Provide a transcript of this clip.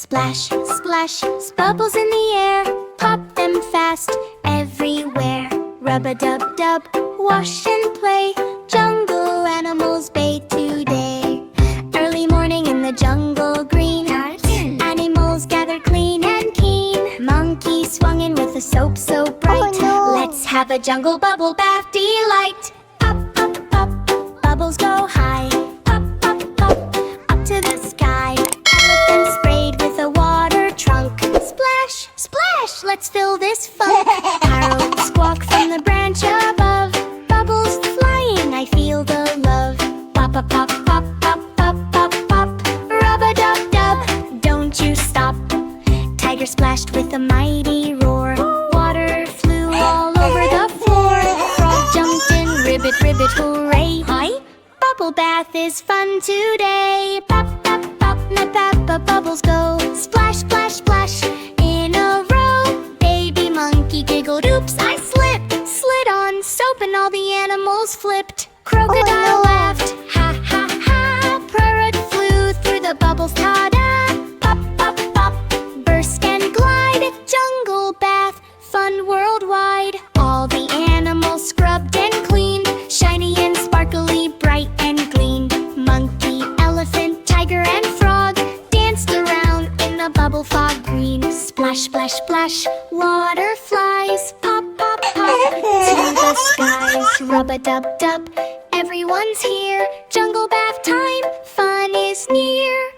Splash, splash, bubbles in the air. Pop them fast everywhere. Rub-a-dub-dub, wash and play. Jungle animals bathe today. Early morning in the jungle green. Animals gathered clean and keen. Monkey swung in with a soap so bright. Oh, no. Let's have a jungle bubble bath delight. Pop, pop, pop, bubbles go high. Pop, pop, pop, up to the sky. Elephant sprayed with a water trunk. Splash, splash, let's fill this funk. Parrot squawk from the branch above. Bubbles flying, I feel the love. Pop, pop, pop, pop, pop, pop, pop, pop. Rub-a-dub-dub, don't you stop. Tiger splashed with a mighty roar. Water flew all over the floor. Frog jumped in, ribbit, ribbit, hooray. Hi, bubble bath is fun today. Pop, pop, pop, pop, pop, bubbles go. Splash, splash, splash, in a row. Baby monkey giggled, oops, I slipped. Slid on soap and all the animals flipped. Crocodile laughed, ha, ha, ha. Parrot flew through the bubbles, ta-da. Pop, pop, pop, burst and glide. Jungle bath, fun worldwide. All the animals scrubbed and cleaned. Shiny and sparkly, bright and gleamed. Monkey, elephant, tiger and frog danced around in the bubble fog green. Splash, splash, splash, water flies. Pop, pop, pop, to the skies. Rub-a-dub-dub, everyone's here. Jungle bath time, fun is near.